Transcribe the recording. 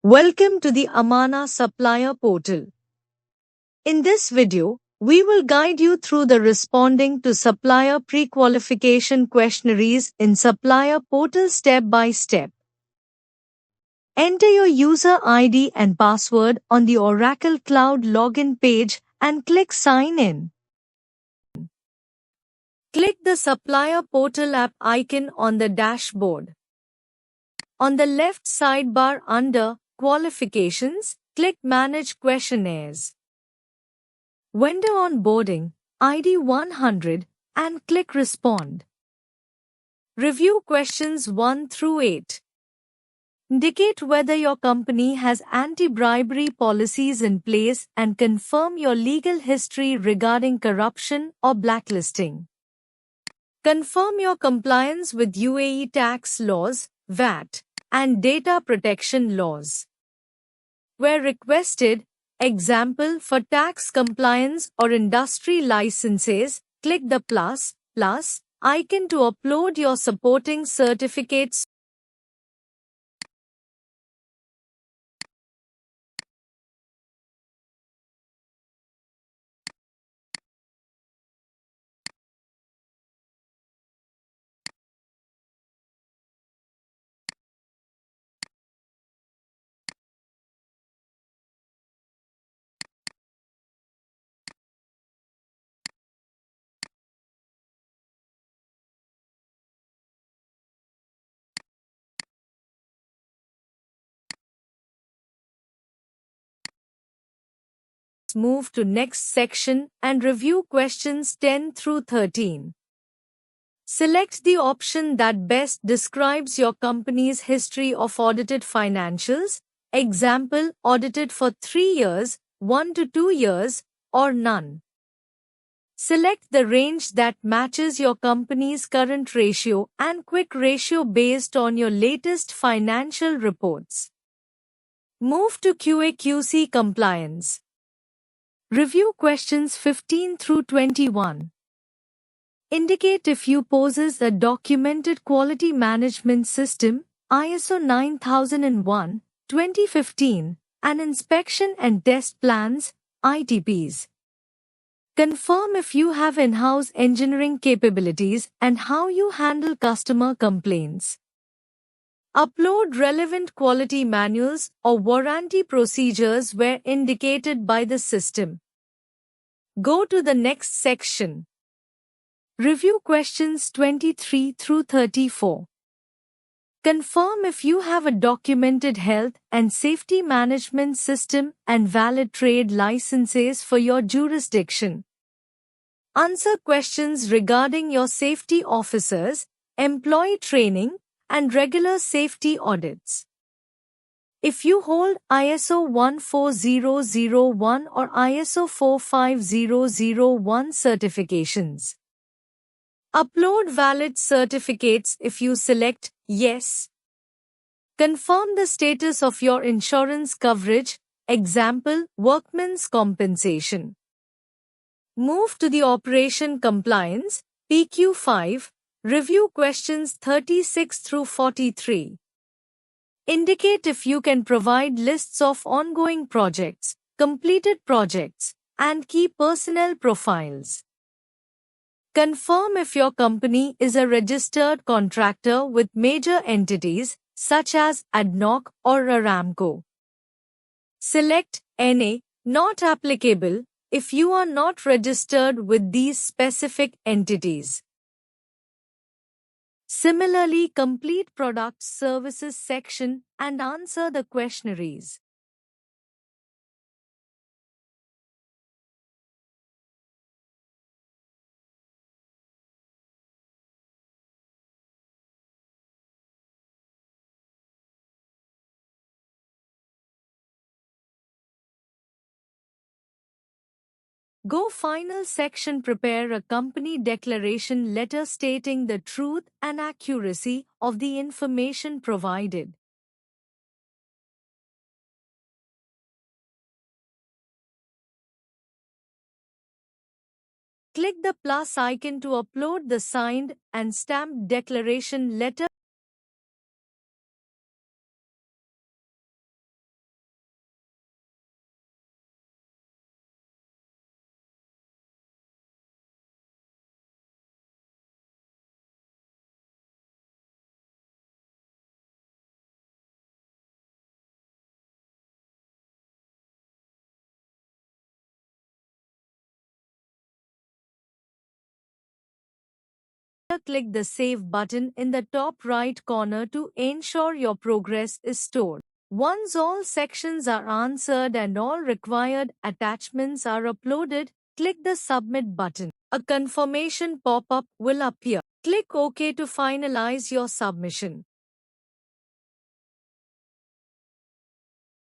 Welcome to the Amana Supplier Portal. In this video, we will guide you through the responding to supplier pre-qualification questionnaires in Supplier Portal step by step. Enter your user ID and password on the Oracle Cloud login page and click Sign In. Click the Supplier Portal app icon on the dashboard. On the left sidebar under Qualifications, click Manage Questionnaires. Vendor Onboarding, ID 100, and click Respond. Review questions 1 through 8. Indicate whether your company has anti-bribery policies in place and confirm your legal history regarding corruption or blacklisting. Confirm your compliance with UAE tax laws, VAT, and data protection laws. Where requested, example for tax compliance or industry licenses, click the plus icon to upload your supporting certificates. Move to next section and review questions 10 through 13. Select the option that best describes your company's history of audited financials, example audited for 3 years, 1 to 2 years, or none. Select the range that matches your company's current ratio and quick ratio based on your latest financial reports. Move to QA/QC compliance. Review questions 15 through 21. Indicate if you possess a documented quality management system, ISO 9001, 2015, and inspection and test plans, ITPs. Confirm if you have in-house engineering capabilities and how you handle customer complaints. Upload relevant quality manuals or warranty procedures where indicated by the system. Go to the next section. Review questions 23 through 34. Confirm if you have a documented health and safety management system and valid trade licenses for your jurisdiction. Answer questions regarding your safety officers, employee training, and regular safety audits. If you hold ISO 14001 or ISO 45001 certifications, upload valid certificates if you select Yes. Confirm the status of your insurance coverage, example, workmen's compensation. Move to the Operation Compliance, PQ5, review questions 36 through 43. Indicate if you can provide lists of ongoing projects, completed projects, and key personnel profiles. Confirm if your company is a registered contractor with major entities such as ADNOC or Aramco. Select NA, not applicable, if you are not registered with these specific entities. Similarly, complete Products Services section and answer the questionnaires. Go final section. Prepare a company declaration letter stating the truth and accuracy of the information provided. Click the plus icon to upload the signed and stamped declaration letter. Click the Save button in the top right corner to ensure your progress is stored. Once all sections are answered and all required attachments are uploaded, click the Submit button. A confirmation pop-up will appear. Click OK to finalize your submission.